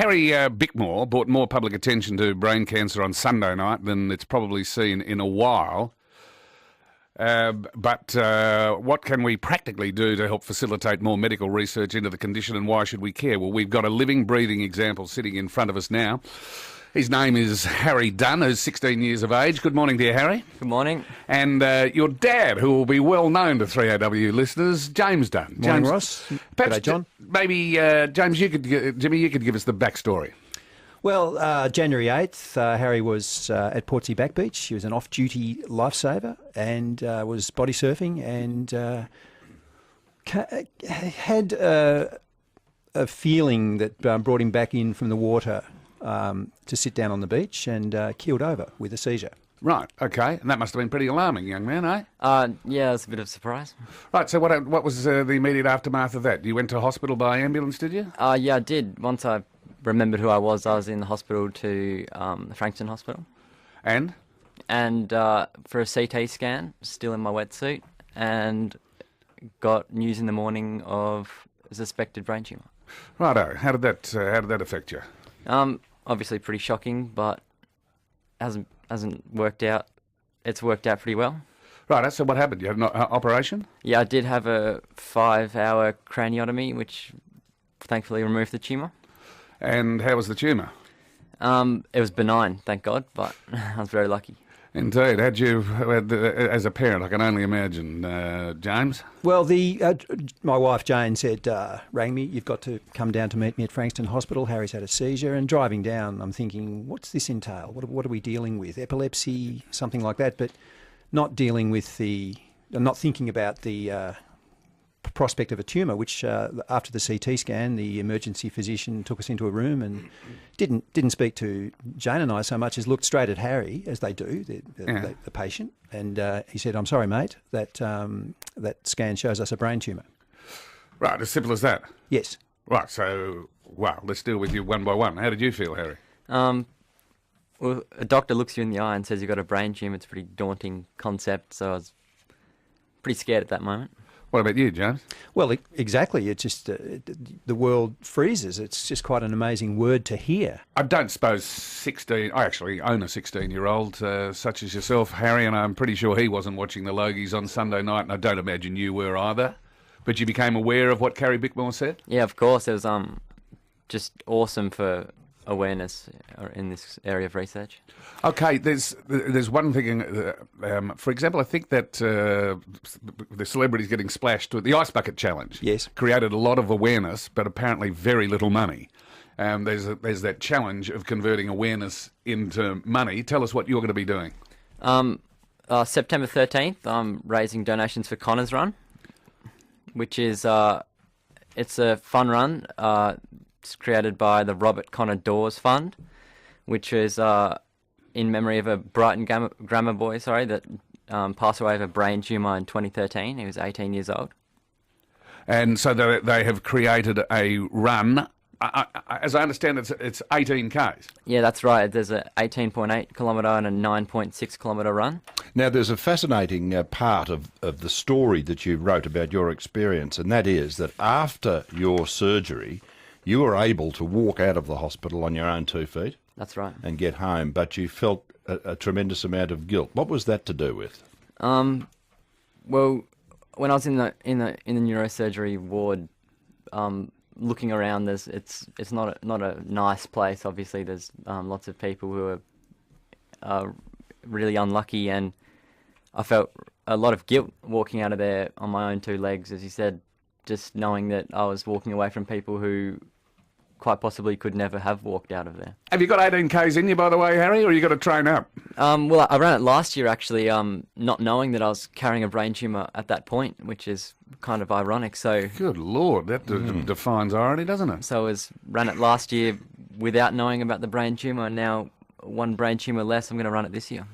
Harry Bickmore brought more public attention to brain cancer on Sunday night than it's probably seen in a while. But what can we practically do to help facilitate more medical research into the condition, and why should we care? Well, we've got a living, breathing example sitting in front of us now. His name is Harry Dunn, who's 16 years of age. Good morning to you, Harry. Good morning. And your dad, who will be well known to 3AW listeners, James Dunn. Morning, James, Ross. perhaps, G'day, John. Maybe, James, Jimmy, you could give us the backstory. Well, January 8th, Harry was at Portsea Back Beach. He was an off-duty lifesaver and was body surfing and had a feeling that brought him back in from the water to sit down on the beach and keeled over with a seizure. Right, okay. And that must have been pretty alarming, young man, eh? Yeah, it was a bit of a surprise. Right, so what was the immediate aftermath of that? You went to hospital by ambulance, did you? Yeah, I did. Once I remembered who I was in the hospital to the Frankston Hospital. And? And for a CT scan, still in my wetsuit, and got news in the morning of a suspected brain tumour. Righto. How did that affect you? Obviously pretty shocking, but hasn't worked out. It's worked out pretty well. Right, so what happened? You had an operation? Yeah, I did have a 5-hour craniotomy, which thankfully removed the tumour. And how was the tumour? It was benign, thank God, but I was very lucky. Indeed. Had you, as a parent, I can only imagine, James? Well, my wife Jane said, rang me, you've got to come down to meet me at Frankston Hospital. Harry's had a seizure. And driving down, I'm thinking, what's this entail? What are we dealing with? Epilepsy, something like that, but not dealing with not thinking about the prospect of a tumour, which after the CT scan, the emergency physician took us into a room and didn't speak to Jane and I so much as looked straight at Harry, as they do, the patient, and he said, "I'm sorry, mate, that scan shows us a brain tumour." Right, as simple as that? Yes. Right, so, let's deal with you one by one. How did you feel, Harry? Well, a doctor looks you in the eye and says you've got a brain tumour. It's a pretty daunting concept, so I was pretty scared at that moment. What about you, James? Well, exactly. It's just the world freezes. It's just quite an amazing word to hear. I don't suppose I actually own a 16-year-old such as yourself, Harry, and I'm pretty sure he wasn't watching the Logies on Sunday night, and I don't imagine you were either. But you became aware of what Harry Bickmore said? Yeah, of course. It was just awesome for awareness in this area of research. Okay, there's one thing. For example, I think that the celebrities getting splashed with the Ice Bucket Challenge, yes, created a lot of awareness, but apparently very little money. There's that challenge of converting awareness into money. Tell us what you're going to be doing. September 13th, I'm raising donations for Connor's Run, which is it's a fun run. It's created by the Robert Connor Dawes Fund, which is in memory of a Brighton grammar boy, that passed away of a brain tumour in 2013. He was 18 years old. And so they have created a run. As I understand, it's 18 Ks. Yeah, that's right. There's a 18.8 kilometre and a 9.6 kilometre run. Now, there's a fascinating part of the story that you wrote about your experience, and that is that after your surgery, you were able to walk out of the hospital on your own 2 feet. That's right. And get home, but you felt a tremendous amount of guilt. What was that to do with? Well, when I was in the neurosurgery ward, looking around, it's not a nice place. Obviously, there's lots of people who are really unlucky, and I felt a lot of guilt walking out of there on my own 2 legs, as you said, just knowing that I was walking away from people who quite possibly could never have walked out of there. Have you got 18 Ks in you, by the way, Harry, or you got to train up? Well, I ran it last year, actually, not knowing that I was carrying a brain tumour at that point, which is kind of ironic. So, good Lord, that defines irony, doesn't it? So I ran it last year without knowing about the brain tumour, and now one brain tumour less, I'm going to run it this year.